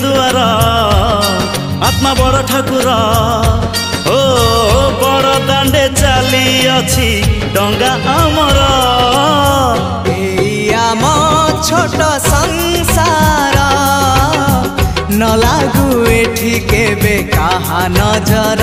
दुआर आत्मा बड़ ठाकुर ओ बड़ दांडे चली अछि डंगा आमर आम छोट संसार न लागू एठी केबे कहा नजर।